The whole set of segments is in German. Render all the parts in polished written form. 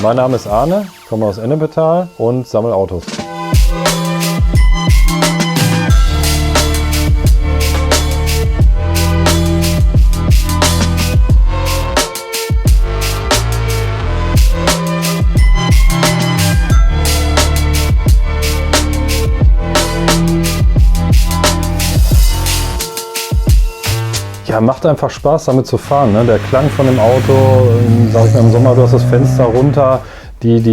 Mein Name ist Arne, komme aus Ennepetal und sammle Autos. Ja, macht einfach Spaß, damit zu fahren. Ne? Der Klang von dem Auto, sag ich mal, im Sommer, du hast das Fenster runter, die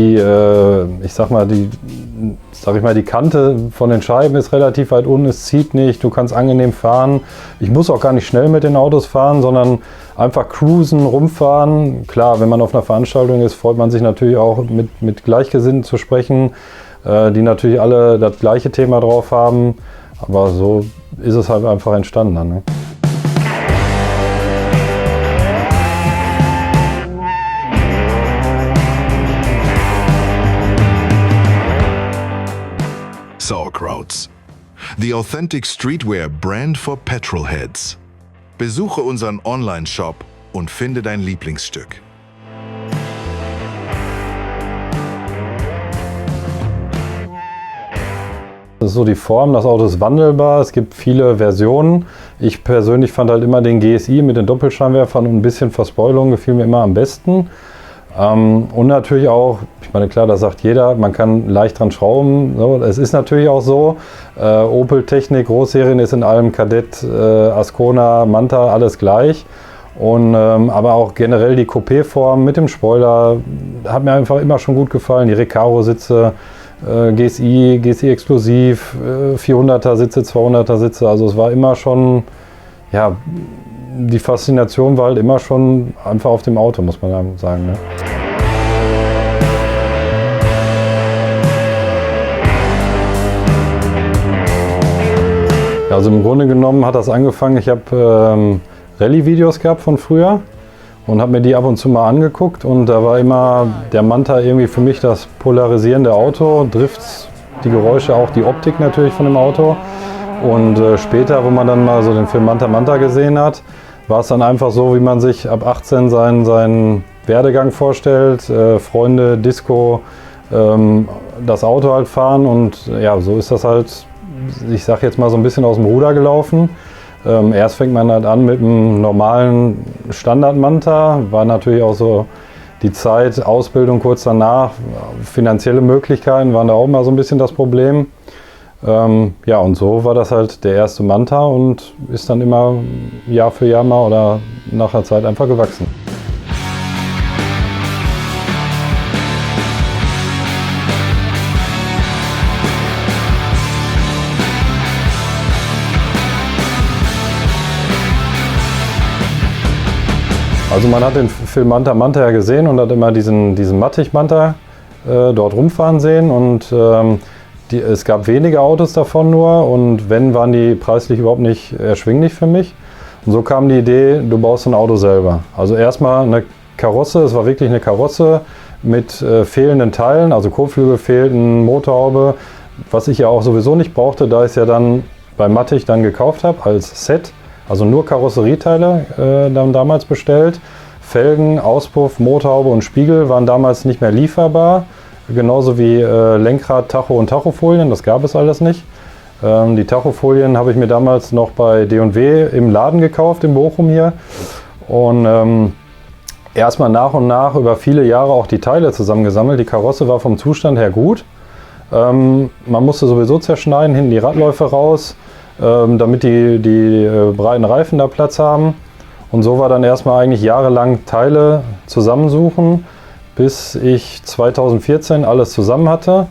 Kante von den Scheiben ist relativ weit unten, es zieht nicht, du kannst angenehm fahren. Ich muss auch gar nicht schnell mit den Autos fahren, sondern einfach cruisen, rumfahren. Klar, wenn man auf einer Veranstaltung ist, freut man sich natürlich auch mit Gleichgesinnten zu sprechen, die natürlich alle das gleiche Thema drauf haben. Aber so ist es halt einfach entstanden dann, ne? Sauerkrauts, the authentic streetwear brand for petrolheads. Besuche unseren Online-Shop und finde dein Lieblingsstück. Das ist so die Form, das Auto ist wandelbar, es gibt viele Versionen. Ich persönlich fand halt immer den GSI mit den Doppelscheinwerfern und ein bisschen Verspoilung gefiel mir immer am besten. Und natürlich auch, ich meine klar, das sagt jeder, man kann leicht dran schrauben. So, es ist natürlich auch so, Opel Technik, Großserien ist in allem Kadett, Ascona, Manta, alles gleich. Und, aber auch generell die Coupé-Form mit dem Spoiler hat mir einfach immer schon gut gefallen. Die Recaro-Sitze, GSI exklusiv, 400er Sitze, 200er Sitze, also es war immer schon, ja, die Faszination war halt immer schon einfach auf dem Auto, muss man sagen. Ne? Also im Grunde genommen hat das angefangen, ich habe Rallye-Videos gehabt von früher und habe mir die ab und zu mal angeguckt und da war immer der Manta irgendwie für mich das polarisierende Auto, Drifts, die Geräusche, auch die Optik natürlich von dem Auto. Und später, wo man dann mal so den Film Manta Manta gesehen hat, war es dann einfach so, wie man sich ab 18 seinen Werdegang vorstellt. Freunde, Disco, das Auto halt fahren und ja, so ist das halt, ich sag jetzt mal so ein bisschen aus dem Ruder gelaufen. Erst fängt man halt an mit einem normalen Standard-Manta, war natürlich auch so die Zeit, Ausbildung kurz danach, finanzielle Möglichkeiten waren da auch mal so ein bisschen das Problem. Ja, und so war das halt der erste Manta und ist dann immer Jahr für Jahr mal oder nach der Zeit einfach gewachsen. Also man hat den Film Manta Manta ja gesehen und hat immer diesen Mattig-Manta dort rumfahren sehen und es gab wenige Autos davon nur und wenn, waren die preislich überhaupt nicht erschwinglich für mich. Und so kam die Idee, du baust ein Auto selber. Also erstmal eine Karosse, es war wirklich eine Karosse mit fehlenden Teilen, also Kotflügel fehlten, Motorhaube, was ich ja auch sowieso nicht brauchte, da ich es ja dann bei Mattig dann gekauft habe als Set. Also nur Karosserieteile dann damals bestellt. Felgen, Auspuff, Motorhaube und Spiegel waren damals nicht mehr lieferbar. Genauso wie Lenkrad, Tacho und Tachofolien, das gab es alles nicht. Die Tachofolien habe ich mir damals noch bei D&W im Laden gekauft, in Bochum hier. Und erstmal nach und nach über viele Jahre auch die Teile zusammengesammelt. Die Karosse war vom Zustand her gut. Man musste sowieso zerschneiden, hinten die Radläufe raus, damit die breiten Reifen da Platz haben. Und so war dann erstmal eigentlich jahrelang Teile zusammensuchen, bis ich 2014 alles zusammen hatte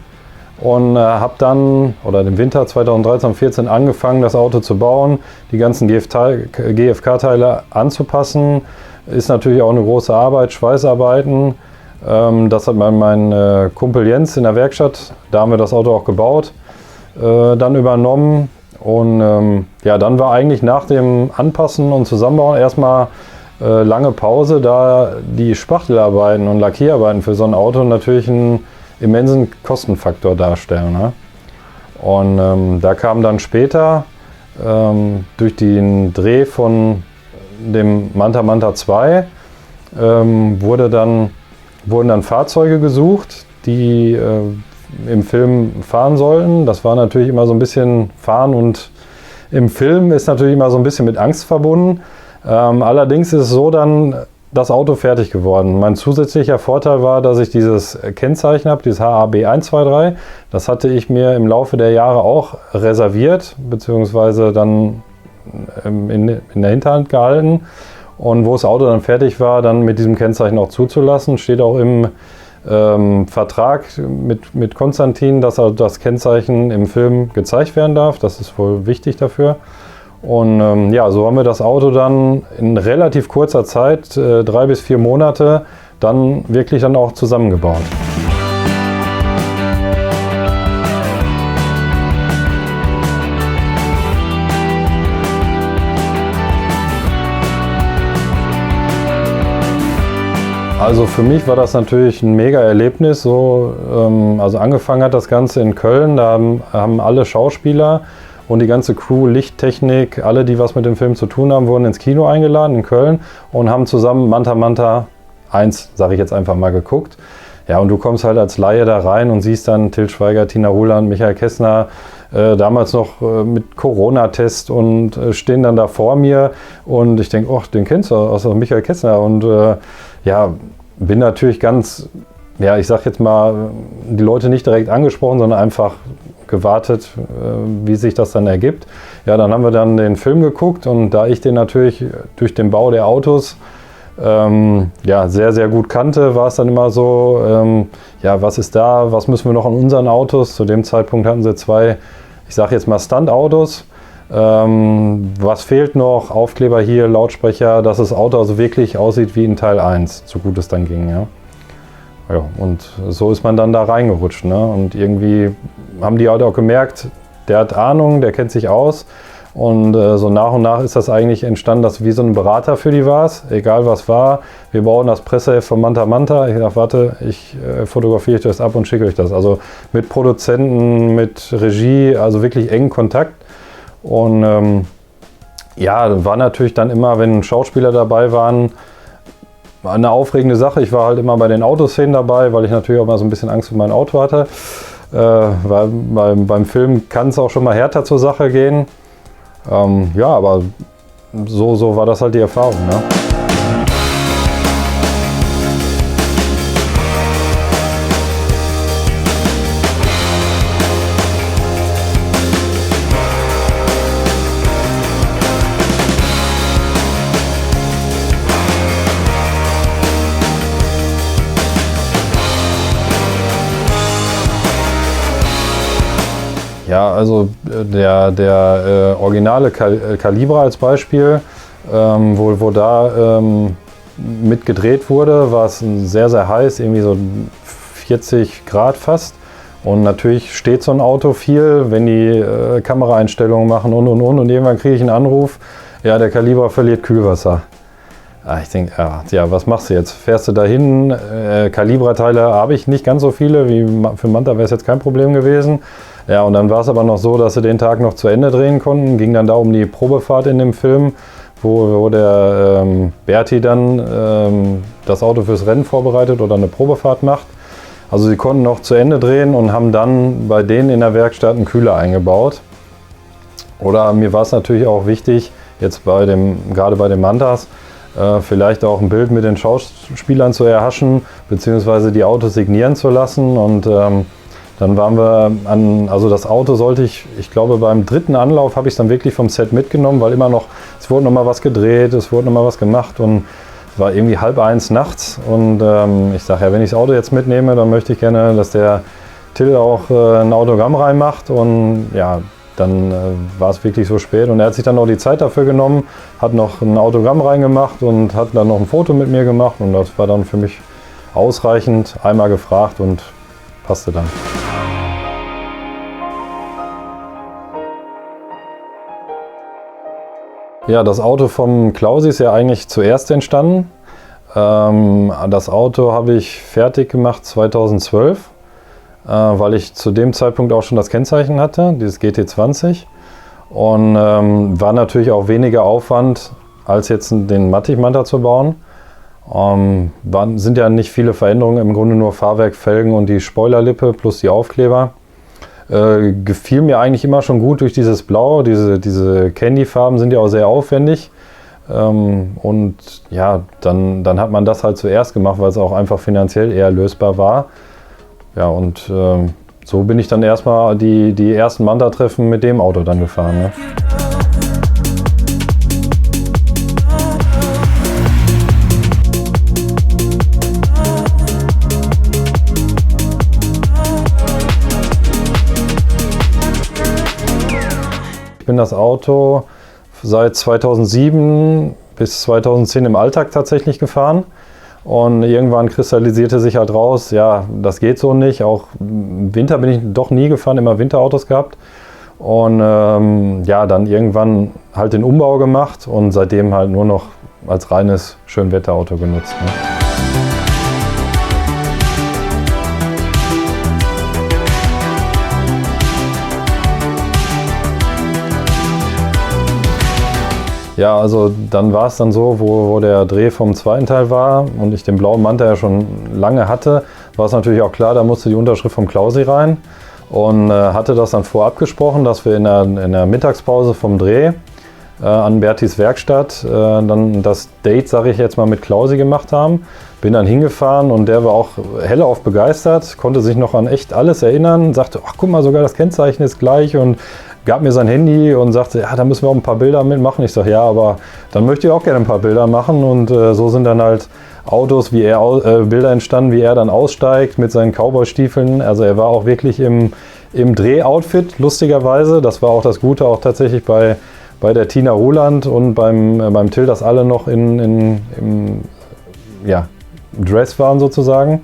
und habe dann, oder im Winter 2013/14 angefangen, das Auto zu bauen, die ganzen GFK-Teile anzupassen. Ist natürlich auch eine große Arbeit, Schweißarbeiten. Das hat mein Kumpel Jens in der Werkstatt, da haben wir das Auto auch gebaut, dann übernommen. Und ja, dann war eigentlich nach dem Anpassen und Zusammenbauen erstmal lange Pause, da die Spachtelarbeiten und Lackierarbeiten für so ein Auto natürlich einen immensen Kostenfaktor darstellen. Ne? Und da kam dann später durch den Dreh von dem Manta Manta 2 wurde dann wurden dann Fahrzeuge gesucht, die im Film fahren sollten. Das war natürlich immer so ein bisschen Fahren und im Film ist natürlich immer so ein bisschen mit Angst verbunden. Allerdings ist es so dann das Auto fertig geworden. Mein zusätzlicher Vorteil war, dass ich dieses Kennzeichen habe, dieses HAB 123. Das hatte ich mir im Laufe der Jahre auch reserviert, beziehungsweise dann in der Hinterhand gehalten. Und wo das Auto dann fertig war, dann mit diesem Kennzeichen auch zuzulassen. Steht auch im Vertrag mit Konstantin, dass also das Kennzeichen im Film gezeigt werden darf. Das ist wohl wichtig dafür. Und ja, so haben wir das Auto dann in relativ kurzer Zeit, 3 bis 4 Monate, dann wirklich dann auch zusammengebaut. Also für mich war das natürlich ein mega Erlebnis. Also angefangen hat das Ganze in Köln, da haben alle Schauspieler und die ganze Crew, Lichttechnik, alle, die was mit dem Film zu tun haben, wurden ins Kino eingeladen in Köln und haben zusammen Manta Manta 1, sage ich jetzt einfach mal, geguckt. Ja, und du kommst halt als Laie da rein und siehst dann Til Schweiger, Tina Ruland, Michael Kessner, damals noch mit Corona-Test und stehen dann da vor mir und ich denke, ach, den kennst du, also Michael Kessner und ja, bin natürlich ganz, ja, ich sag jetzt mal, die Leute nicht direkt angesprochen, sondern einfach gewartet, wie sich das dann ergibt. Ja, dann haben wir dann den Film geguckt und da ich den natürlich durch den Bau der Autos ja, sehr, sehr gut kannte, war es dann immer so, ja, was ist da, was müssen wir noch an unseren Autos? Zu dem Zeitpunkt hatten sie 2, ich sage jetzt mal Stunt-Autos. Was fehlt noch? Aufkleber hier, Lautsprecher, dass das Auto also wirklich aussieht wie in Teil 1, so gut es dann ging. Ja. Ja, und so ist man dann da reingerutscht. Ne? Und irgendwie haben die auch gemerkt, der hat Ahnung, der kennt sich aus. Und so nach und nach ist das eigentlich entstanden, dass wie so ein Berater für die war, egal was war. Wir bauen das Presseheft von Manta Manta. Ich dachte, warte, ich fotografiere euch das ab und schicke euch das. Also mit Produzenten, mit Regie, also wirklich engen Kontakt. Und ja, war natürlich dann immer, wenn Schauspieler dabei waren, eine aufregende Sache. Ich war halt immer bei den Autoszenen dabei, weil ich natürlich auch mal so ein bisschen Angst um mein Auto hatte. Weil beim Film kann es auch schon mal härter zur Sache gehen. Ja, aber so war das halt die Erfahrung. Ne? Ja, also der originale Calibra als Beispiel, wo da mit gedreht wurde, war es sehr, sehr heiß, irgendwie so 40 Grad fast. Und natürlich steht so ein Auto viel, wenn die Kameraeinstellungen machen und. Und irgendwann kriege ich einen Anruf, ja, der Calibra verliert Kühlwasser. Ich denke, ja, was machst du jetzt? Fährst du dahin? Calibra-Teile habe ich nicht ganz so viele, wie für Manta wäre es jetzt kein Problem gewesen. Ja, und dann war es aber noch so, dass sie den Tag noch zu Ende drehen konnten. Ging dann da um die Probefahrt in dem Film, wo der Berti dann das Auto fürs Rennen vorbereitet oder eine Probefahrt macht. Also sie konnten noch zu Ende drehen und haben dann bei denen in der Werkstatt einen Kühler eingebaut. Oder mir war es natürlich auch wichtig, jetzt gerade bei den Mantas, vielleicht auch ein Bild mit den Schauspielern zu erhaschen, beziehungsweise die Autos signieren zu lassen. Und dann waren wir also das Auto sollte ich glaube beim 3. Anlauf habe ich es dann wirklich vom Set mitgenommen, weil es wurde noch mal was gedreht, es wurde noch mal was gemacht und es war irgendwie 12:30 nachts. Und ich sage, ja, wenn ich das Auto jetzt mitnehme, dann möchte ich gerne, dass der Till auch ein Autogramm reinmacht. Und ja, dann war es wirklich so spät und er hat sich dann noch die Zeit dafür genommen, hat noch ein Autogramm reingemacht und hat dann noch ein Foto mit mir gemacht und das war dann für mich ausreichend, einmal gefragt und passte dann. Ja, das Auto vom Klausi ist ja eigentlich zuerst entstanden. Das Auto habe ich fertig gemacht 2012. Weil ich zu dem Zeitpunkt auch schon das Kennzeichen hatte, dieses GT20. Und war natürlich auch weniger Aufwand, als jetzt den Matic Manta zu bauen. Sind ja nicht viele Veränderungen, im Grunde nur Fahrwerk, Felgen und die Spoilerlippe plus die Aufkleber. Gefiel mir eigentlich immer schon gut durch dieses Blau, diese Candy-Farben sind ja auch sehr aufwendig. Und ja, dann hat man das halt zuerst gemacht, weil es auch einfach finanziell eher lösbar war. Ja, und so bin ich dann erstmal die ersten Manta-Treffen mit dem Auto dann gefahren. Ne? Ich bin das Auto seit 2007 bis 2010 im Alltag tatsächlich gefahren und irgendwann kristallisierte sich halt raus, ja, das geht so nicht. Auch im Winter bin ich doch nie gefahren, immer Winterautos gehabt und ja, dann irgendwann halt den Umbau gemacht und seitdem halt nur noch als reines Schönwetterauto genutzt. Ne? Ja, also dann war es dann so, wo der Dreh vom zweiten Teil war und ich den blauen Manta ja schon lange hatte, war es natürlich auch klar, da musste die Unterschrift vom Klausi rein und hatte das dann vorab gesprochen, dass wir in der Mittagspause vom Dreh an Bertis Werkstatt dann das Date, sage ich jetzt mal, mit Klausi gemacht haben. Bin dann hingefahren und der war auch hellauf begeistert, konnte sich noch an echt alles erinnern, sagte, ach guck mal, sogar das Kennzeichen ist gleich und gab mir sein Handy und sagte, ja, da müssen wir auch ein paar Bilder mitmachen. Ich sage, ja, aber dann möchte ich auch gerne ein paar Bilder machen. Und so sind dann halt Autos, Bilder entstanden, wie er dann aussteigt mit seinen Cowboy-Stiefeln. Also er war auch wirklich im Drehoutfit, lustigerweise. Das war auch das Gute, auch tatsächlich bei der Tina Ruland und beim Till, dass alle noch im Dress waren sozusagen.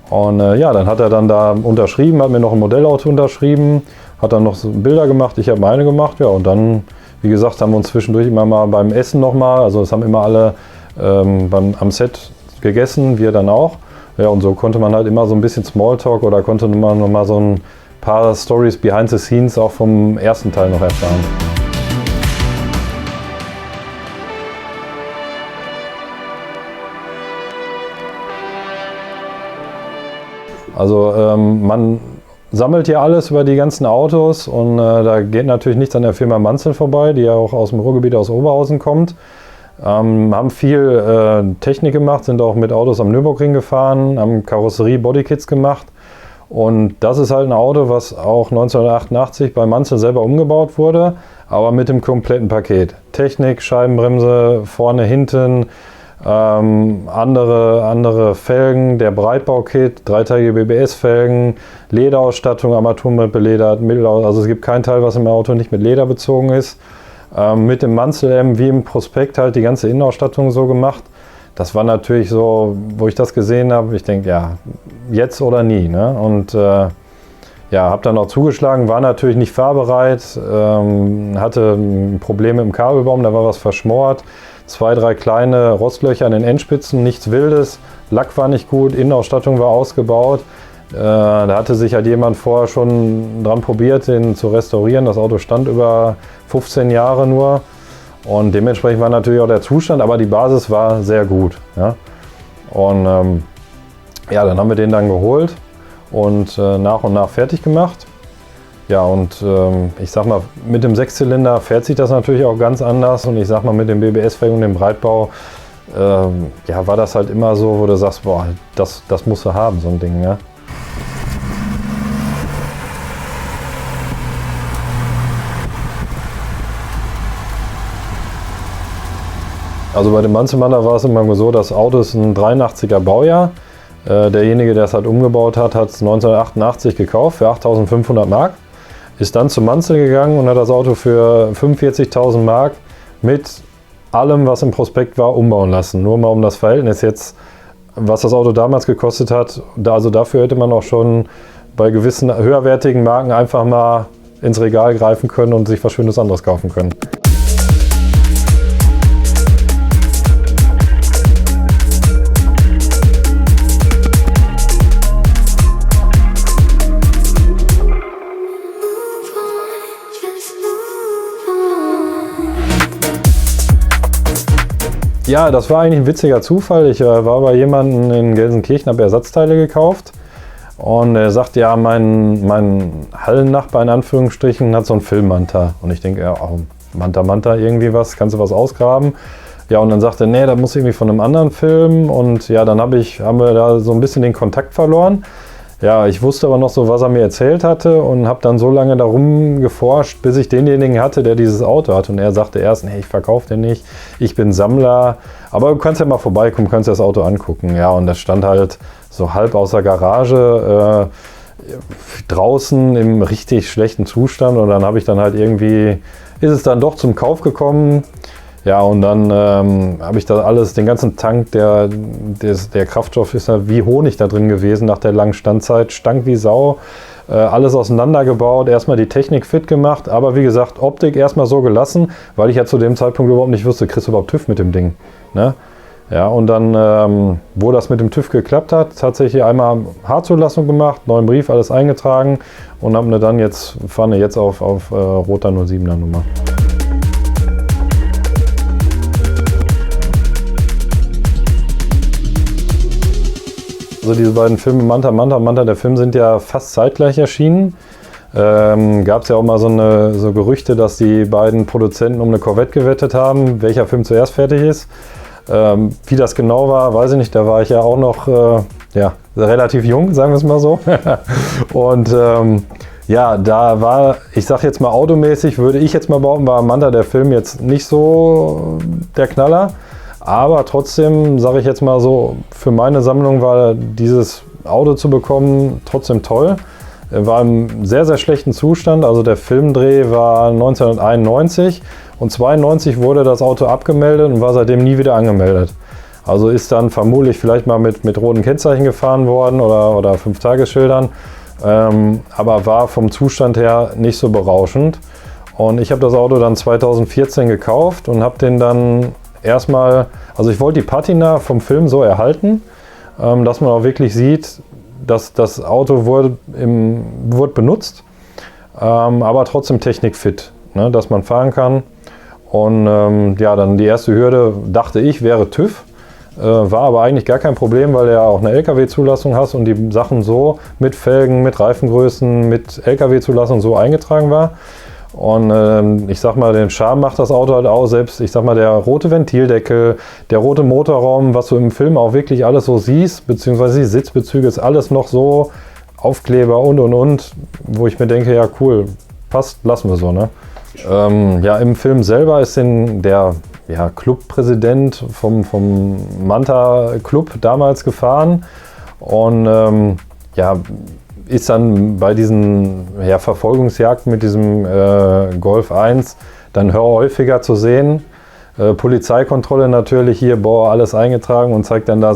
Und ja, dann hat er dann da unterschrieben, hat mir noch ein Modellauto unterschrieben, hat dann noch so Bilder gemacht, ich habe meine gemacht, ja, und dann, wie gesagt, haben wir uns zwischendurch immer mal beim Essen nochmal, also es haben immer alle am Set gegessen, wir dann auch. Ja, und so konnte man halt immer so ein bisschen Smalltalk oder konnte man nochmal so ein paar Stories behind the scenes auch vom ersten Teil noch erfahren. Also man sammelt ja alles über die ganzen Autos und da geht natürlich nichts an der Firma Manzel vorbei, die ja auch aus dem Ruhrgebiet aus Oberhausen kommt. Haben viel Technik gemacht, sind auch mit Autos am Nürburgring gefahren, haben Karosserie-Bodykits gemacht. Und das ist halt ein Auto, was auch 1988 bei Manzel selber umgebaut wurde, aber mit dem kompletten Paket. Technik, Scheibenbremse, vorne, hinten, andere Felgen, der Breitbaukit, dreiteilige BBS-Felgen, Lederausstattung, Armaturen beledert, also es gibt kein Teil, was im Auto nicht mit Leder bezogen ist. Mit dem Manzel wie im Prospekt halt die ganze Innenausstattung so gemacht. Das war natürlich so, wo ich das gesehen habe, ich denke, ja, jetzt oder nie. Ne? Und ja, habe dann auch zugeschlagen, war natürlich nicht fahrbereit, hatte Probleme im Kabelbaum, da war was verschmort. 2, 3 kleine Rostlöcher an den Endspitzen, nichts Wildes, Lack war nicht gut, Innenausstattung war ausgebaut. Da hatte sich halt jemand vorher schon dran probiert, den zu restaurieren. Das Auto stand über 15 Jahre nur und dementsprechend war natürlich auch der Zustand, aber die Basis war sehr gut. Ja? Und ja, dann haben wir den dann geholt und nach und nach fertig gemacht. Ja, und ich sag mal, mit dem Sechszylinder fährt sich das natürlich auch ganz anders und ich sag mal, mit dem BBS-Felgen und dem Breitbau ja, war das halt immer so, wo du sagst, boah, das musst du haben, so ein Ding. Ja? Also bei dem Manzelmann war es immer so, das Auto ist ein 83er Baujahr. Derjenige, der es halt umgebaut hat, hat es 1988 gekauft für 8.500 Mark. Ist dann zu Manzel gegangen und hat das Auto für 45.000 Mark mit allem, was im Prospekt war, umbauen lassen. Nur mal um das Verhältnis jetzt, was das Auto damals gekostet hat. Also dafür hätte man auch schon bei gewissen höherwertigen Marken einfach mal ins Regal greifen können und sich was Schönes anderes kaufen können. Ja, das war eigentlich ein witziger Zufall. Ich war bei jemandem in Gelsenkirchen, habe Ersatzteile gekauft. Und er sagt, ja, mein Hallennachbar in Anführungsstrichen hat so einen Filmmanta. Und ich denke, ja, oh, Manta, irgendwie was, kannst du was ausgraben? Ja, und dann sagt er, nee, das muss irgendwie von einem anderen Film. Und ja, dann haben wir da so ein bisschen den Kontakt verloren. Ja, ich wusste aber noch so, was er mir erzählt hatte und habe dann so lange darum geforscht, bis ich denjenigen hatte, der dieses Auto hat. Und er sagte erst, nee, ich verkaufe den nicht, ich bin Sammler. Aber du kannst ja mal vorbeikommen, kannst dir das Auto angucken. Ja, und das stand halt so halb aus der Garage, draußen im richtig schlechten Zustand. Und dann habe ich dann halt irgendwie, ist es dann doch zum Kauf gekommen. Ja, und dann habe ich da alles, den ganzen Tank, der Kraftstoff ist ja wie Honig da drin gewesen nach der langen Standzeit, stank wie Sau, alles auseinandergebaut, erstmal die Technik fit gemacht, aber wie gesagt, Optik erstmal so gelassen, weil ich ja zu dem Zeitpunkt überhaupt nicht wusste, kriegst du überhaupt TÜV mit dem Ding, ne? Ja, und dann, wo das mit dem TÜV geklappt hat, tatsächlich einmal H-Zulassung gemacht, neuen Brief, alles eingetragen und fahren wir jetzt auf roter 07er Nummer. Also diese beiden Filme Manta, der Film sind ja fast zeitgleich erschienen. Gab es ja auch mal so Gerüchte, dass die beiden Produzenten um eine Corvette gewettet haben, welcher Film zuerst fertig ist. Wie das genau war, weiß ich nicht. Da war ich ja auch noch relativ jung, sagen wir es mal so. Und da war, ich sag jetzt mal automäßig, würde ich jetzt mal behaupten, war Manta der Film jetzt nicht so der Knaller. Aber trotzdem, sage ich jetzt mal so, für meine Sammlung war dieses Auto zu bekommen trotzdem toll. Er war im sehr, sehr schlechten Zustand. Also der Filmdreh war 1991 und 1992 wurde das Auto abgemeldet und war seitdem nie wieder angemeldet. Also ist dann vermutlich vielleicht mal mit roten Kennzeichen gefahren worden oder 5-Tagesschildern. Aber war vom Zustand her nicht so berauschend. Und ich habe das Auto dann 2014 gekauft und habe den dann erstmal, also ich wollte die Patina vom Film so erhalten, dass man auch wirklich sieht, dass das Auto wurde benutzt, aber trotzdem technikfit, ne, dass man fahren kann. Und dann die erste Hürde, dachte ich, wäre TÜV, war aber eigentlich gar kein Problem, weil du ja auch eine LKW-Zulassung hast und die Sachen so mit Felgen, mit Reifengrößen, mit LKW-Zulassung so eingetragen war. Und ich sag mal, den Charme macht das Auto halt auch, selbst ich sag mal, der rote Ventildeckel, der rote Motorraum, was du im Film auch wirklich alles so siehst, beziehungsweise die Sitzbezüge, ist alles noch so, Aufkleber und, wo ich mir denke, ja cool, passt, lassen wir so, ne? Im Film selber ist der Clubpräsident vom Manta Club damals gefahren und ist dann bei diesen Verfolgungsjagden mit diesem Golf 1 dann häufiger zu sehen. Polizeikontrolle natürlich hier, alles eingetragen und zeigt dann da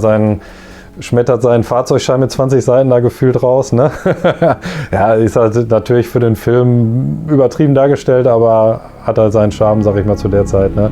schmettert seinen Fahrzeugschein mit 20 Seiten da gefühlt raus. Ne? Ja, ist halt natürlich für den Film übertrieben dargestellt, aber hat halt seinen Charme, sag ich mal, zu der Zeit. Ne?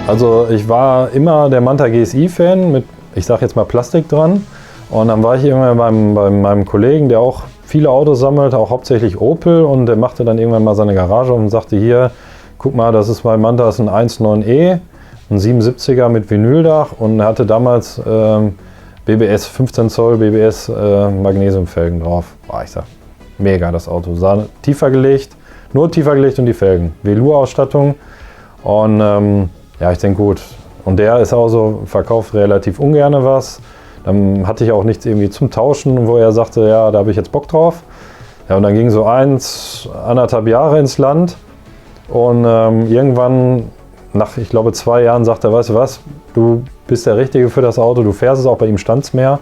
Also ich war immer der Manta GSI-Fan mit, ich sag jetzt mal, Plastik dran. Und dann war ich irgendwann bei meinem Kollegen, der auch viele Autos sammelt, auch hauptsächlich Opel. Und der machte dann irgendwann mal seine Garage und sagte, hier, guck mal, das ist bei Manta, das ist ein 1.9e, ein 77er mit Vinyldach. Und er hatte damals BBS, 15 Zoll BBS Magnesiumfelgen drauf. Ich sag, mega das Auto. Tiefer gelegt, nur tiefer gelegt und die Felgen. Velour-Ausstattung. Und ich denke, gut. Und der ist auch so, verkauft relativ ungern was. Dann hatte ich auch nichts irgendwie zum Tauschen, wo er sagte, ja, da habe ich jetzt Bock drauf. Ja, und dann ging so 1,5 Jahre ins Land. Und irgendwann, nach, ich glaube, 2 Jahren, sagt er, weißt du was, du bist der Richtige für das Auto, du fährst es, auch bei ihm stand es mehr.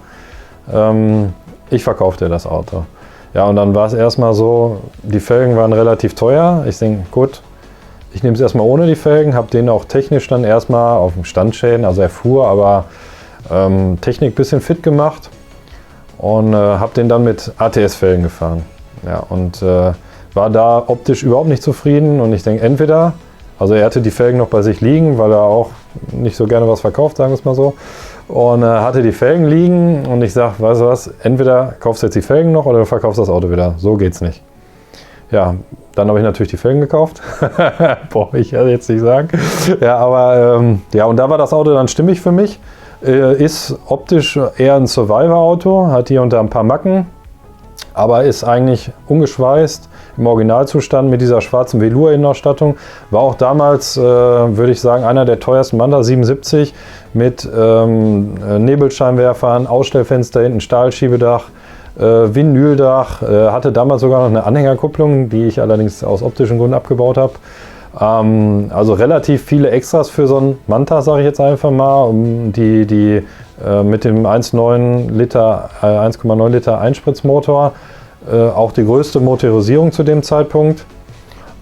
Ich verkaufe dir das Auto. Ja, und dann war es erstmal so, die Felgen waren relativ teuer. Ich denke, gut, ich nehme es erstmal ohne die Felgen, habe den auch technisch dann erstmal auf dem Standschäden, also er fuhr, aber Technik ein bisschen fit gemacht und habe den dann mit ATS-Felgen gefahren. Ja, und war da optisch überhaupt nicht zufrieden und ich denke, entweder, also er hatte die Felgen noch bei sich liegen, weil er auch nicht so gerne was verkauft, sagen wir es mal so, und hatte die Felgen liegen und ich sage, weißt du was, entweder kaufst du jetzt die Felgen noch oder du verkaufst das Auto wieder, so geht's nicht. Ja, dann habe ich natürlich die Felgen gekauft. Brauche ich ja jetzt nicht sagen. Ja, aber ja, und da war das Auto dann stimmig für mich. Ist optisch eher ein Survivor-Auto, hat hier und da ein paar Macken, aber ist eigentlich ungeschweißt im Originalzustand mit dieser schwarzen Velour-Innenausstattung. War auch damals, würde ich sagen, einer der teuersten Manta, 77 mit Nebelscheinwerfern, Ausstellfenster hinten, Stahlschiebedach, Vinyldach, hatte damals sogar noch eine Anhängerkupplung, die ich allerdings aus optischen Gründen abgebaut habe. Also relativ viele Extras für so ein Manta, sage ich jetzt einfach mal, die mit dem 1,9 Liter Einspritzmotor, auch die größte Motorisierung zu dem Zeitpunkt.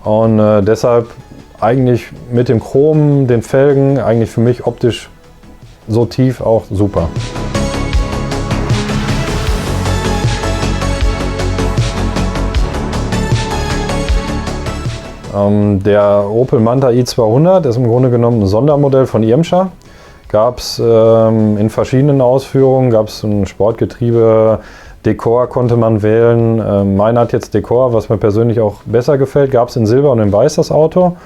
Und deshalb eigentlich mit dem Chrom, den Felgen, eigentlich für mich optisch so tief auch super. Der Opel Manta i200 ist im Grunde genommen ein Sondermodell von Irmscher. Gab es in verschiedenen Ausführungen, gab es ein Sportgetriebe, Dekor konnte man wählen. Meiner hat jetzt Dekor, was mir persönlich auch besser gefällt. Gab es in Silber und in Weiß das Auto.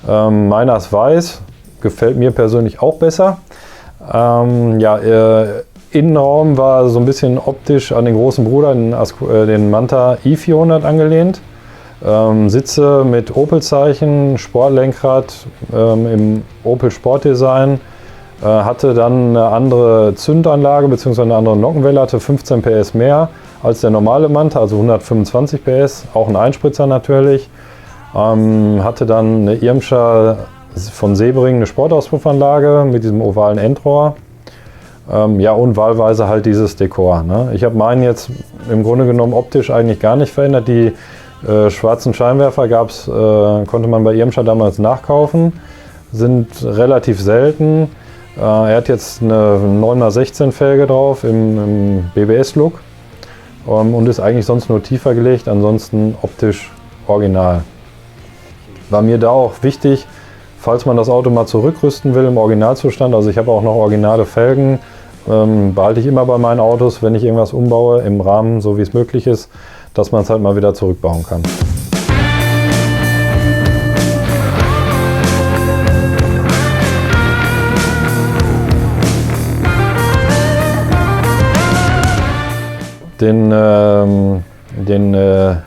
Meiner ist weiß, gefällt mir persönlich auch besser. Innenraum war so ein bisschen optisch an den großen Bruder, den Manta i400 angelehnt. Sitze mit Opel-Zeichen, Sportlenkrad im Opel Sportdesign, hatte dann eine andere Zündanlage bzw. eine andere Nockenwelle, hatte 15 PS mehr als der normale Manta, also 125 PS, auch ein Einspritzer natürlich. Hatte dann eine Irmscher von Sebring eine Sportauspuffanlage mit diesem ovalen Endrohr. Ja, und wahlweise halt dieses Dekor. Ne? Ich habe meinen jetzt im Grunde genommen optisch eigentlich gar nicht verändert. Die schwarzen Scheinwerfer konnte man bei Irmscher damals nachkaufen, sind relativ selten. Er hat jetzt eine 9x16 Felge drauf im BBS-Look und ist eigentlich sonst nur tiefer gelegt, ansonsten optisch original. War mir da auch wichtig, falls man das Auto mal zurückrüsten will im Originalzustand, also ich habe auch noch originale Felgen, behalte ich immer bei meinen Autos, wenn ich irgendwas umbaue, im Rahmen, so wie es möglich ist, dass man es halt mal wieder zurückbauen kann.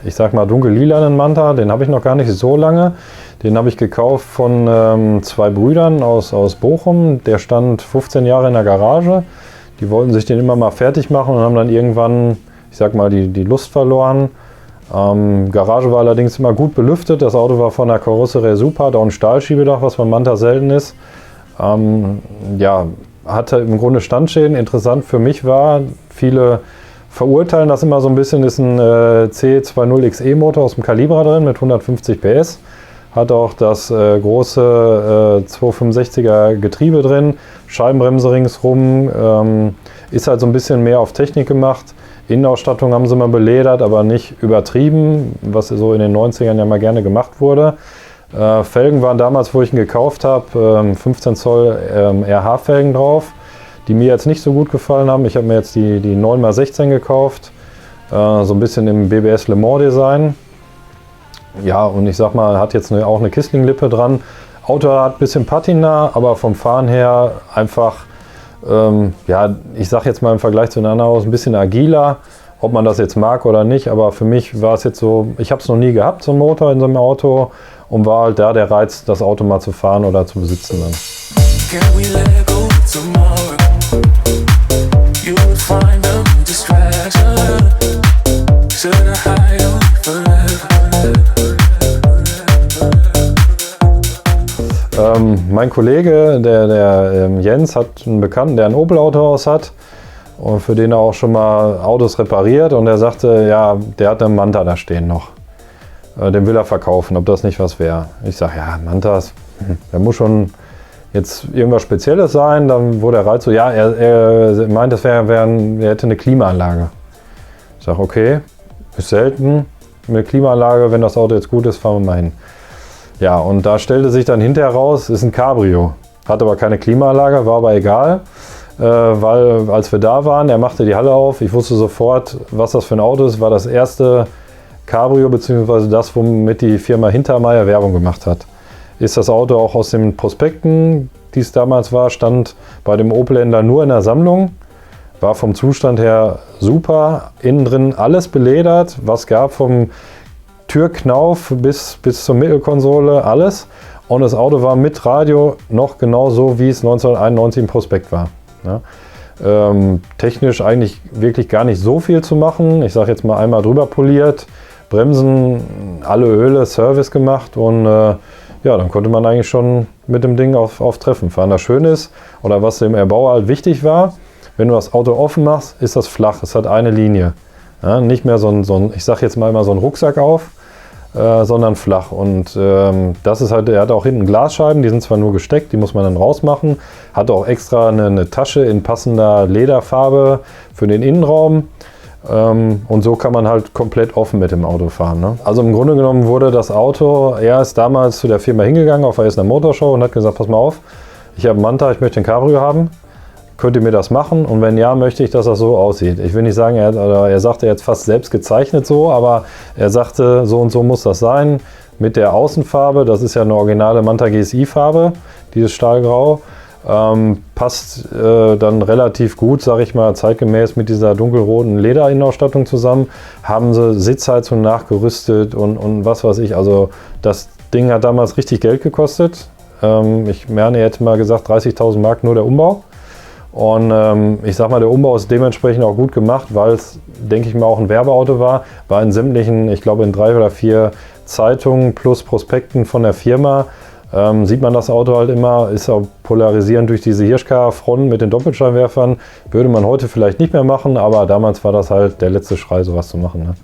Ich sag mal dunkel-lilanen Manta, den habe ich noch gar nicht so lange. Den habe ich gekauft von zwei Brüdern aus Bochum. Der stand 15 Jahre in der Garage. Die wollten sich den immer mal fertig machen und haben dann irgendwann, ich sag mal, die Lust verloren. Garage war allerdings immer gut belüftet. Das Auto war von der Karosserie super, hat auch ein Stahlschiebedach, was beim Manta selten ist. Ja, hatte im Grunde Standschäden. Interessant für mich war, viele verurteilen das immer so ein bisschen, ist ein C20XE Motor aus dem Calibra drin mit 150 PS. Hat auch das große 265er Getriebe drin, Scheibenbremse ringsrum, ist halt so ein bisschen mehr auf Technik gemacht. Innenausstattung haben sie mal beledert, aber nicht übertrieben, was so in den 90ern ja mal gerne gemacht wurde. Felgen waren damals, wo ich ihn gekauft habe, 15 Zoll RH-Felgen drauf, die mir jetzt nicht so gut gefallen haben. Ich habe mir jetzt die 9x16 gekauft, so ein bisschen im BBS Le Mans Design. Ja, und ich sag mal, hat jetzt auch eine Kissling-Lippe dran. Auto hat ein bisschen Patina, aber vom Fahren her einfach, ja, ich sag jetzt mal im Vergleich zu den anderen Autos ein bisschen agiler. Ob man das jetzt mag oder nicht, aber für mich war es jetzt so, ich habe es noch nie gehabt, so einen Motor in so einem Auto, und war halt da der Reiz, das Auto mal zu fahren oder zu besitzen dann. Mein Kollege, der Jens, hat einen Bekannten, der ein Opel-Autohaus hat und für den er auch schon mal Autos repariert, und er sagte, ja, der hat einen Manta da stehen noch. Den will er verkaufen, ob das nicht was wäre. Ich sage, ja, Mantas, der muss schon jetzt irgendwas Spezielles sein. Dann wurde er Reiz so, ja, er meint, er hätte eine Klimaanlage. Ich sage, okay, ist selten eine Klimaanlage, wenn das Auto jetzt gut ist, fahren wir mal hin. Ja, und da stellte sich dann hinterher raus, ist ein Cabrio. Hat aber keine Klimaanlage, war aber egal, weil als wir da waren, er machte die Halle auf, ich wusste sofort, was das für ein Auto ist, war das erste Cabrio, beziehungsweise das, womit die Firma Hintermeyer Werbung gemacht hat. Ist das Auto auch aus den Prospekten, die es damals war, stand bei dem Opel-Händler nur in der Sammlung. War vom Zustand her super, innen drin alles beledert, was gab vom Türknauf bis zur Mittelkonsole, alles. Und das Auto war mit Radio noch genau so, wie es 1991 im Prospekt war. Ja. Technisch eigentlich wirklich gar nicht so viel zu machen. Ich sage jetzt mal einmal drüber poliert, Bremsen, alle Öle, Service gemacht und ja, dann konnte man eigentlich schon mit dem Ding auf Treffen fahren. Das Schöne ist, oder was dem Erbauer halt wichtig war, wenn du das Auto offen machst, ist das flach. Es hat eine Linie. Ja, nicht mehr so ein, ich sage jetzt mal immer so ein Rucksack auf, sondern flach. Und das ist halt, er hat auch hinten Glasscheiben, die sind zwar nur gesteckt, die muss man dann rausmachen. Hat auch extra eine Tasche in passender Lederfarbe für den Innenraum. Und so kann man halt komplett offen mit dem Auto fahren. Ne? Also im Grunde genommen wurde das Auto, er ist damals zu der Firma hingegangen auf der Essener Motorshow und hat gesagt, pass mal auf, ich habe einen Manta, ich möchte ein Cabrio haben. Könnt ihr mir das machen? Und wenn ja, möchte ich, dass das so aussieht. Ich will nicht sagen, er sagte jetzt fast selbst gezeichnet so, aber er sagte, so und so muss das sein. Mit der Außenfarbe, das ist ja eine originale Manta GSI-Farbe, dieses Stahlgrau. Passt dann relativ gut, sage ich mal, zeitgemäß mit dieser dunkelroten Lederinnenausstattung zusammen. Haben sie Sitzheizung nachgerüstet und was weiß ich. Also das Ding hat damals richtig Geld gekostet. Ich meine, er hätte mal gesagt 30.000 Mark nur der Umbau. Und ich sag mal, der Umbau ist dementsprechend auch gut gemacht, weil es, denke ich mal, auch ein Werbeauto war in sämtlichen, ich glaube in 3 oder 4 Zeitungen plus Prospekten von der Firma. Sieht man das Auto halt immer, ist auch polarisierend durch diese Hirschka-Fronten mit den Doppelscheinwerfern. Würde man heute vielleicht nicht mehr machen, aber damals war das halt der letzte Schrei, sowas zu machen. Ne?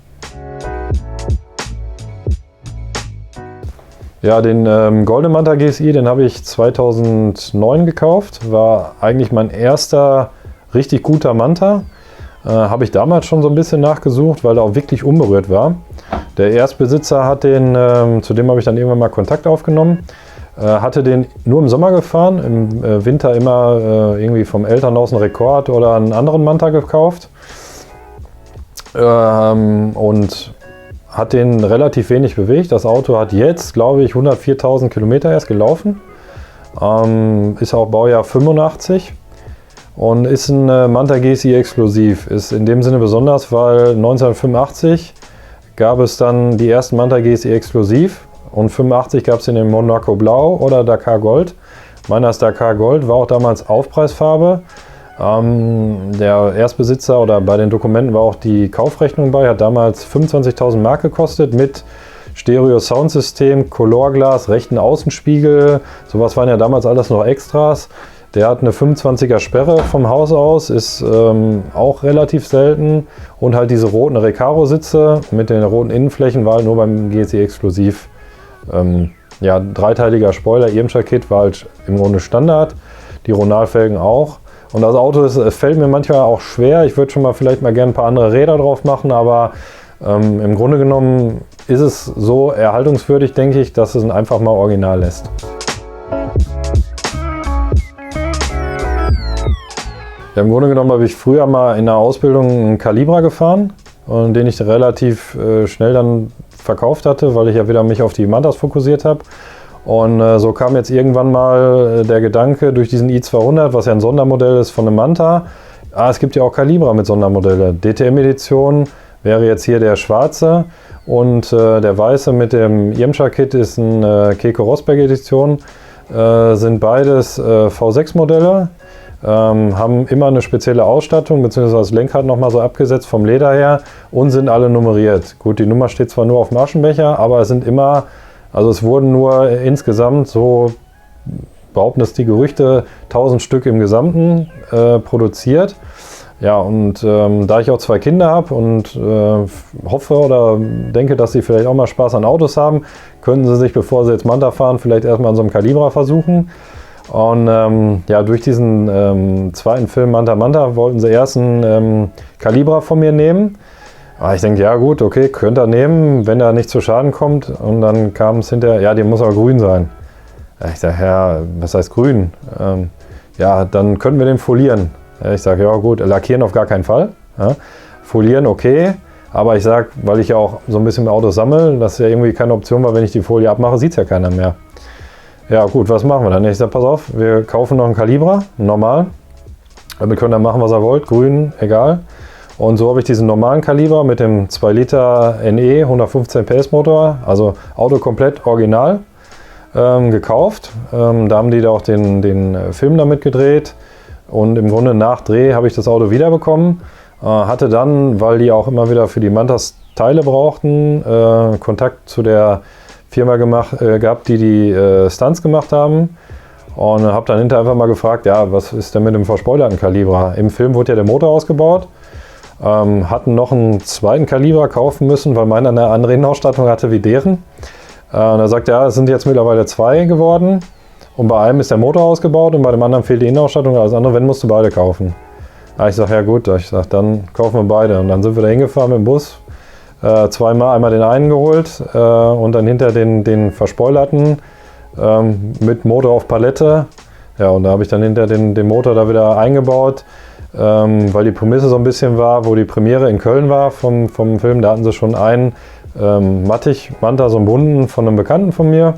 Ja, den Golden Manta GSI, den habe ich 2009 gekauft. War eigentlich mein erster richtig guter Manta. Habe ich damals schon so ein bisschen nachgesucht, weil er auch wirklich unberührt war. Der Erstbesitzer hat den, zu dem habe ich dann irgendwann mal Kontakt aufgenommen, hatte den nur im Sommer gefahren, im Winter immer irgendwie vom Elternhaus einen Rekord oder einen anderen Manta gekauft. Und hat den relativ wenig bewegt. Das Auto hat jetzt, glaube ich, 104.000 Kilometer erst gelaufen. Ist auch Baujahr 85 und ist ein Manta GSI exklusiv. Ist in dem Sinne besonders, weil 1985 gab es dann die ersten Manta GSI exklusiv und 85 gab es den in Monaco Blau oder Dakar Gold. Meiner ist Dakar Gold, war auch damals Aufpreisfarbe. Der Erstbesitzer oder bei den Dokumenten war auch die Kaufrechnung bei, hat damals 25.000 Mark gekostet mit Stereo-Soundsystem, Colorglas, rechten Außenspiegel, sowas waren ja damals alles noch Extras. Der hat eine 25er Sperre vom Haus aus, ist auch relativ selten und halt diese roten Recaro-Sitze mit den roten Innenflächen war halt nur beim GSI exklusiv. Ja, dreiteiliger Spoiler, Irmscher-Kit war halt im Grunde Standard, die Ronalfelgen auch. Und das Auto fällt mir manchmal auch schwer. Ich würde schon mal vielleicht mal gerne ein paar andere Räder drauf machen, aber im Grunde genommen ist es so erhaltungswürdig, denke ich, dass es ihn einfach mal original lässt. Ja, im Grunde genommen habe ich früher mal in der Ausbildung einen Calibra gefahren, den ich relativ schnell dann verkauft hatte, weil ich ja wieder mich auf die Mantas fokussiert habe. Und so kam jetzt irgendwann mal der Gedanke durch diesen i200, was ja ein Sondermodell ist von einem Manta. Es gibt ja auch Calibra mit Sondermodelle. DTM-Edition wäre jetzt hier der schwarze und der weiße mit dem Irmscher-Kit ist ein Keke Rosberg-Edition. Sind beides V6-Modelle, haben immer eine spezielle Ausstattung, beziehungsweise das Lenkrad nochmal so abgesetzt vom Leder her und sind alle nummeriert. Gut, die Nummer steht zwar nur auf dem Aschenbecher, aber es sind immer... Also es wurden nur insgesamt, so behaupten es die Gerüchte, 1000 Stück im Gesamten produziert. Ja, und da ich auch 2 Kinder habe und hoffe oder denke, dass sie vielleicht auch mal Spaß an Autos haben, könnten sie sich, bevor sie jetzt Manta fahren, vielleicht erstmal an so einem Calibra versuchen. Und ja, durch diesen zweiten Film Manta Manta wollten sie erst einen Calibra von mir nehmen. Aber ich denke, ja gut, okay, könnt ihr nehmen, wenn er nicht zu Schaden kommt. Und dann kam es hinterher, ja, die muss aber grün sein. Ich sage, ja, was heißt grün? Ja, dann könnten wir den folieren. Ich sage, ja gut, lackieren auf gar keinen Fall. Ja, folieren, okay. Aber ich sag, weil ich ja auch so ein bisschen mit Autos sammle, das ist ja irgendwie keine Option, weil wenn ich die Folie abmache, sieht es ja keiner mehr. Ja gut, was machen wir dann? Ich sag, pass auf, wir kaufen noch einen Calibra, normal. Damit könnt ihr machen, was ihr wollt, grün, egal. Und so habe ich diesen normalen Kaliber mit dem 2 Liter NE 115 PS Motor, also Auto komplett original, gekauft. Da haben die da auch den Film damit gedreht und im Grunde nach Dreh habe ich das Auto wiederbekommen. Hatte dann, weil die auch immer wieder für die Mantas Teile brauchten, Kontakt zu der Firma gehabt, die Stunts gemacht haben. Und habe dann hinterher einfach mal gefragt, ja, was ist denn mit dem verspoilerten Kaliber? Im Film wurde ja der Motor ausgebaut. Hatten noch einen zweiten Kaliber kaufen müssen, weil meiner eine andere Innenausstattung hatte wie deren. Und er sagt, ja, es sind jetzt mittlerweile 2 geworden. Und bei einem ist der Motor ausgebaut und bei dem anderen fehlt die Innenausstattung. Alles andere, wenn, musst du beide kaufen. Ich sage, ja gut, ich sag, dann kaufen wir beide. Und dann sind wir da hingefahren mit dem Bus. Zweimal, einmal den einen geholt und dann hinter den verspoilerten mit Motor auf Palette. Ja, und da habe ich dann hinter den Motor da wieder eingebaut. Weil die Prämisse so ein bisschen war, wo die Premiere in Köln war vom Film, da hatten sie schon einen Manta, so einen bunten von einem Bekannten von mir.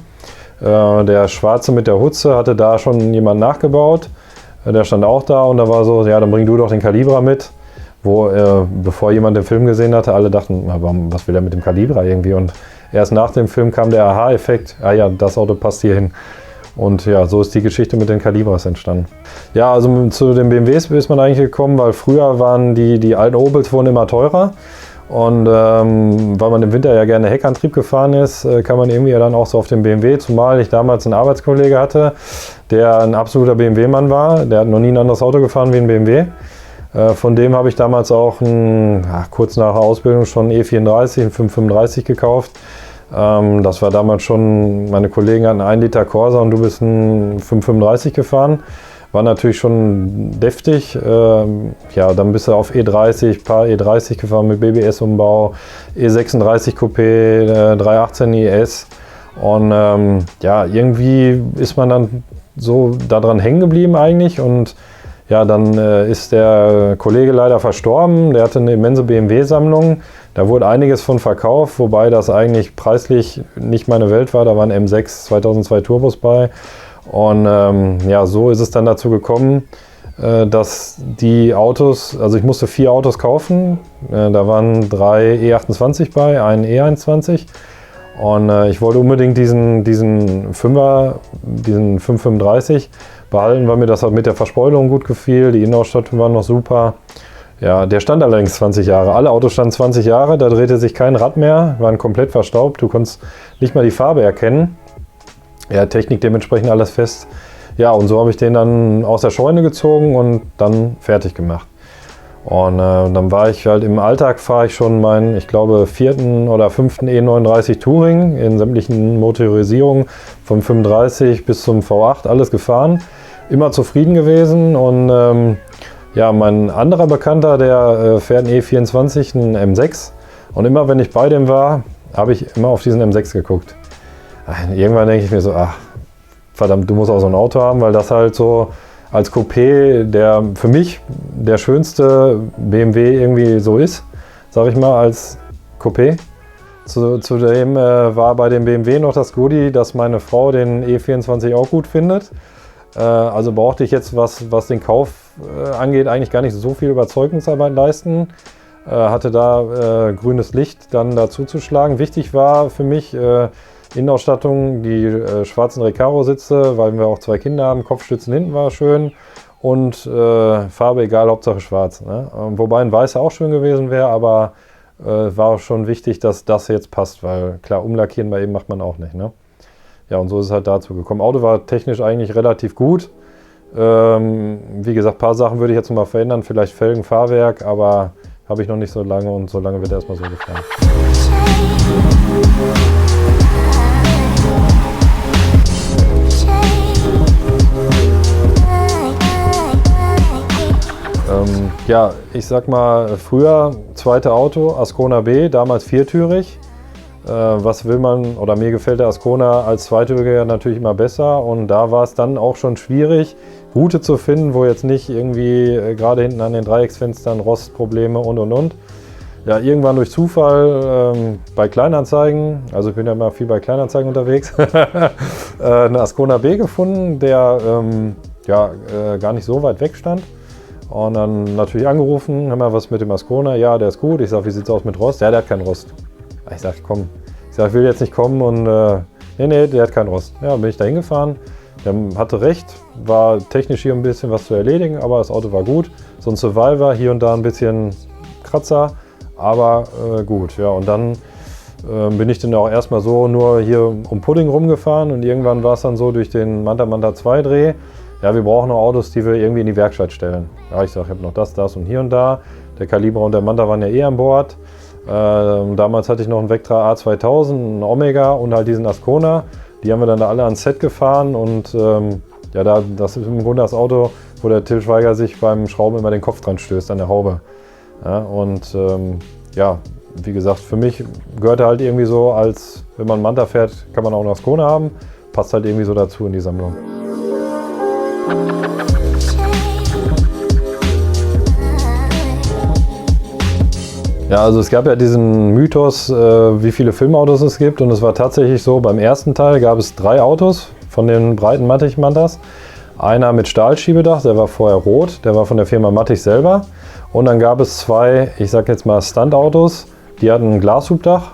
Der Schwarze mit der Hutze hatte da schon jemand nachgebaut. Der stand auch da und da war so, ja, dann bring du doch den Calibra mit. Wo, bevor jemand den Film gesehen hatte, alle dachten, was will er mit dem Calibra irgendwie? Und erst nach dem Film kam der Aha-Effekt, ah ja, das Auto passt hier hin. Und ja, so ist die Geschichte mit den Calibras entstanden. Ja, also zu den BMWs ist man eigentlich gekommen, weil früher waren die alten Opels wurden immer teurer. Und weil man im Winter ja gerne Heckantrieb gefahren ist, kam man irgendwie ja dann auch so auf den BMW, zumal ich damals einen Arbeitskollege hatte, der ein absoluter BMW-Mann war. Der hat noch nie ein anderes Auto gefahren wie ein BMW. Von dem habe ich damals auch kurz nach der Ausbildung schon einen E34, einen 535 gekauft. Das war damals schon, meine Kollegen hatten einen 1 Liter Corsa und du bist einen 535 gefahren. War natürlich schon deftig. Ja, dann bist du auf E30, paar E30 gefahren mit BBS-Umbau, E36 Coupé, 318 IS. Und ja, irgendwie ist man dann so daran hängen geblieben eigentlich. Und ja, dann ist der Kollege leider verstorben. Der hatte eine immense BMW-Sammlung. Da wurde einiges von verkauft, wobei das eigentlich preislich nicht meine Welt war. Da waren M6 2002 Turbos bei. Und ja, so ist es dann dazu gekommen, dass die Autos, also ich musste 4 Autos kaufen. Da waren 3 E28 bei, ein E21. Und ich wollte unbedingt diesen 5er, diesen 535 behalten, weil mir das halt mit der Verspoilung gut gefiel. Die Innenausstattung war noch super. Ja, der stand allerdings 20 Jahre. Alle Autos standen 20 Jahre, da drehte sich kein Rad mehr, waren komplett verstaubt. Du konntest nicht mal die Farbe erkennen. Ja, Technik dementsprechend alles fest. Ja, und so habe ich den dann aus der Scheune gezogen und dann fertig gemacht. Und dann war ich halt im Alltag, fahre ich schon meinen, ich glaube, 4. oder 5. E39 Touring in sämtlichen Motorisierungen vom 35 bis zum V8, alles gefahren. Immer zufrieden gewesen und ja, mein anderer Bekannter, der fährt einen E24, einen M6 und immer wenn ich bei dem war, habe ich immer auf diesen M6 geguckt. Irgendwann denke ich mir so, ach, verdammt, du musst auch so ein Auto haben, weil das halt so als Coupé der für mich der schönste BMW irgendwie so ist, sage ich mal, als Coupé. Zudem war bei dem BMW noch das Goodie, dass meine Frau den E24 auch gut findet. Also brauchte ich jetzt, was den Kauf angeht, eigentlich gar nicht so viel Überzeugungsarbeit leisten. Hatte da grünes Licht dann dazu zu schlagen. Wichtig war für mich Innenausstattung, die schwarzen Recaro-Sitze, weil wir auch 2 Kinder haben. Kopfstützen hinten war schön und Farbe egal, Hauptsache schwarz. Ne? Wobei ein weißer auch schön gewesen wäre, aber war schon wichtig, dass das jetzt passt, weil klar, umlackieren bei ihm macht man auch nicht. Ne? Ja, und so ist es halt dazu gekommen. Auto war technisch eigentlich relativ gut. Wie gesagt, ein paar Sachen würde ich jetzt noch mal verändern, vielleicht Felgen, Fahrwerk, aber habe ich noch nicht so lange und so lange wird er erstmal so gefahren. Ja, ich sag mal, früher zweite Auto, Ascona B, damals viertürig. Was will man, oder mir gefällt der Ascona als zweitüriger natürlich immer besser und da war es dann auch schon schwierig, gute zu finden, wo jetzt nicht irgendwie gerade hinten an den Dreiecksfenstern Rostprobleme und. Ja, irgendwann durch Zufall bei Kleinanzeigen, also ich bin ja immer viel bei Kleinanzeigen unterwegs, eine Ascona B gefunden, der gar nicht so weit weg stand. Und dann natürlich angerufen, haben wir was mit dem Ascona? Ja, der ist gut. Ich sage, wie sieht es aus mit Rost? Ja, der hat keinen Rost. Ich sage, komm. Ich sage, ich will jetzt nicht kommen und nee, der hat keinen Rost. Ja, dann bin ich da hingefahren. Der hatte recht, war technisch hier ein bisschen was zu erledigen, aber das Auto war gut. So ein Survivor, hier und da ein bisschen Kratzer. Aber gut, ja, und dann bin ich dann auch erstmal so nur hier um Pudding rumgefahren und irgendwann war es dann so durch den Manta 2 Dreh, ja, wir brauchen noch Autos, die wir irgendwie in die Werkstatt stellen. Ja, ich sage, ich habe noch das und hier und da. Der Calibra und der Manta waren ja eh an Bord. Damals hatte ich noch einen Vectra A2000, einen Omega und halt diesen Ascona. Die haben wir dann da alle ans Set gefahren und das ist im Grunde das Auto, wo der Till Schweiger sich beim Schrauben immer den Kopf dran stößt an der Haube. Ja, und wie gesagt, für mich gehört er halt irgendwie so, als wenn man einen Manta fährt, kann man auch einen Ascona haben. Passt halt irgendwie so dazu in die Sammlung. Ja, also es gab ja diesen Mythos, wie viele Filmautos es gibt, und es war tatsächlich so, beim ersten Teil gab es 3 Autos von den breiten Mattich-Mantas. Einer mit Stahlschiebedach, der war vorher rot, der war von der Firma Mattich selber. Und dann gab es 2, ich sag jetzt mal Stuntautos, die hatten ein Glashubdach.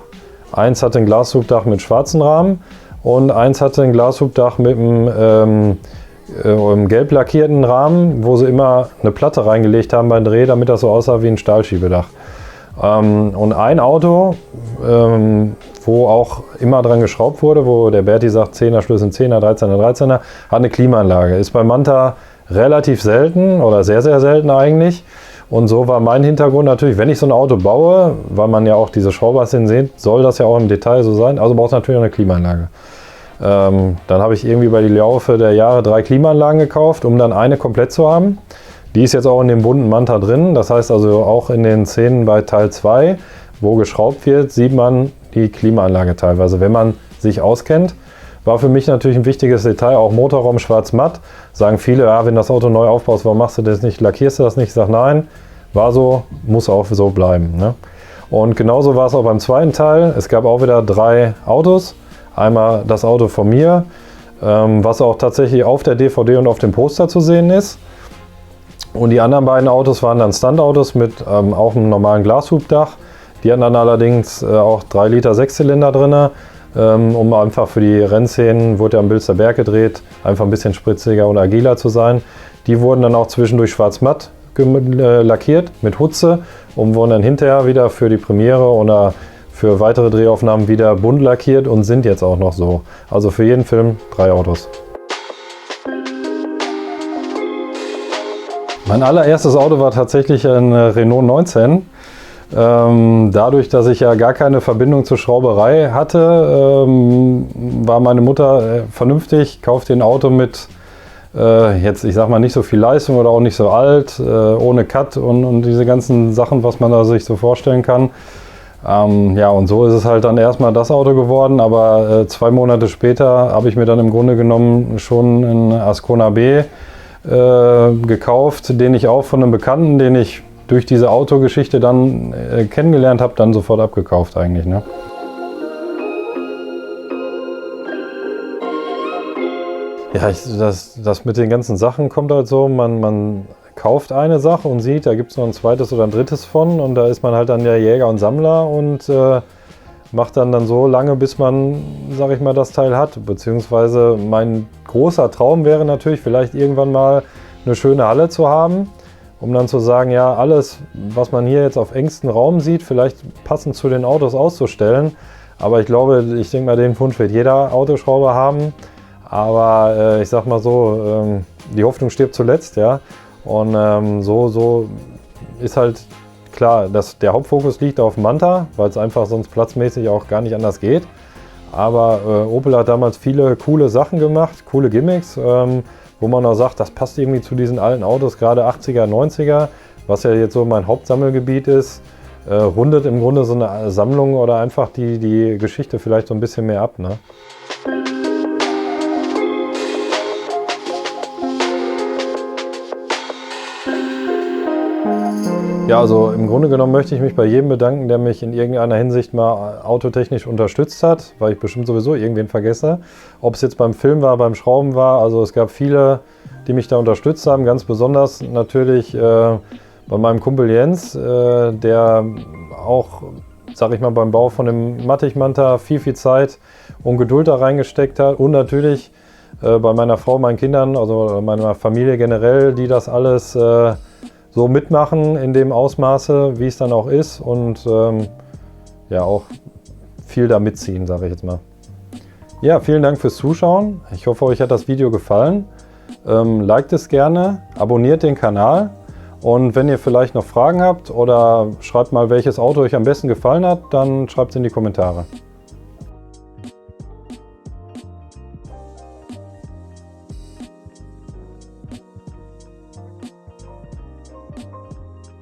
Eins hatte ein Glashubdach mit schwarzen Rahmen und eins hatte ein Glashubdach mit einem gelb lackierten Rahmen, wo sie immer eine Platte reingelegt haben beim Dreh, damit das so aussah wie ein Stahlschiebedach. Und ein Auto, wo auch immer dran geschraubt wurde, wo der Berti sagt 10er Schlüssel 10er, 13er, 13er, hat eine Klimaanlage. Ist bei Manta relativ selten oder sehr, sehr selten eigentlich. Und so war mein Hintergrund natürlich, wenn ich so ein Auto baue, weil man ja auch diese Schrauberszenen sieht, soll das ja auch im Detail so sein, also braucht es natürlich auch eine Klimaanlage. Dann habe ich irgendwie bei die Laufe der Jahre 3 Klimaanlagen gekauft, um dann eine komplett zu haben. Die ist jetzt auch in dem bunten Manta drin, das heißt also auch in den Szenen bei Teil 2, wo geschraubt wird, sieht man die Klimaanlage teilweise, wenn man sich auskennt. War für mich natürlich ein wichtiges Detail, auch Motorraum schwarz-matt. Sagen viele, ja, wenn das Auto neu aufbaust, warum machst du das nicht, lackierst du das nicht? Ich sage, nein, war so, muss auch so bleiben. Ne? Und genauso war es auch beim zweiten Teil. Es gab auch wieder 3 Autos. Einmal das Auto von mir, was auch tatsächlich auf der DVD und auf dem Poster zu sehen ist. Und die anderen beiden Autos waren dann Stuntautos mit auch einem normalen Glashubdach. Die hatten dann allerdings auch 3 Liter 6-Zylinder drin, um einfach für die Rennszenen, wurde ja am Bilster Berg gedreht, einfach ein bisschen spritziger und agiler zu sein. Die wurden dann auch zwischendurch schwarz-matt lackiert mit Hutze und wurden dann hinterher wieder für die Premiere oder für weitere Drehaufnahmen wieder bunt lackiert und sind jetzt auch noch so. Also für jeden Film 3 Autos. Mein allererstes Auto war tatsächlich ein Renault 19. Dadurch, dass ich ja gar keine Verbindung zur Schrauberei hatte, war meine Mutter vernünftig, kaufte ein Auto mit jetzt, ich sag mal, nicht so viel Leistung oder auch nicht so alt, ohne Cut und diese ganzen Sachen, was man da sich so vorstellen kann. Ja, und so ist es halt dann erstmal das Auto geworden, aber 2 Monate später habe ich mir dann im Grunde genommen schon einen Ascona B gekauft, den ich auch von einem Bekannten, den ich durch diese Autogeschichte dann kennengelernt habe, dann sofort abgekauft eigentlich. Ne? Ja, das mit den ganzen Sachen kommt halt so, man kauft eine Sache und sieht, da gibt es noch ein zweites oder ein drittes von und da ist man halt dann der Jäger und Sammler und macht dann so lange, bis man, sag ich mal, das Teil hat. Beziehungsweise mein großer Traum wäre natürlich, vielleicht irgendwann mal eine schöne Halle zu haben, um dann zu sagen, ja, alles, was man hier jetzt auf engstem Raum sieht, vielleicht passend zu den Autos auszustellen. Aber ich denke mal, den Wunsch wird jeder Autoschrauber haben. Aber ich sag mal so, die Hoffnung stirbt zuletzt, ja. Und so ist halt klar, der Hauptfokus liegt auf Manta, weil es einfach sonst platzmäßig auch gar nicht anders geht. Aber Opel hat damals viele coole Sachen gemacht, coole Gimmicks, wo man auch sagt, das passt irgendwie zu diesen alten Autos, gerade 80er, 90er, was ja jetzt so mein Hauptsammelgebiet ist, rundet im Grunde so eine Sammlung oder einfach die Geschichte vielleicht so ein bisschen mehr ab. Ne? Ja, also im Grunde genommen möchte ich mich bei jedem bedanken, der mich in irgendeiner Hinsicht mal autotechnisch unterstützt hat, weil ich bestimmt sowieso irgendwen vergesse. Ob es jetzt beim Film war, beim Schrauben war, also es gab viele, die mich da unterstützt haben, ganz besonders natürlich bei meinem Kumpel Jens, der auch, sag ich mal, beim Bau von dem Mattich-Manta viel Zeit und Geduld da reingesteckt hat und natürlich bei meiner Frau, meinen Kindern, also meiner Familie generell, die das alles so mitmachen in dem Ausmaße, wie es dann auch ist und ja auch viel da mitziehen, sage ich jetzt mal. Ja, vielen Dank fürs Zuschauen. Ich hoffe, euch hat das Video gefallen. Liked es gerne, abonniert den Kanal und wenn ihr vielleicht noch Fragen habt oder schreibt mal, welches Auto euch am besten gefallen hat, dann schreibt es in die Kommentare.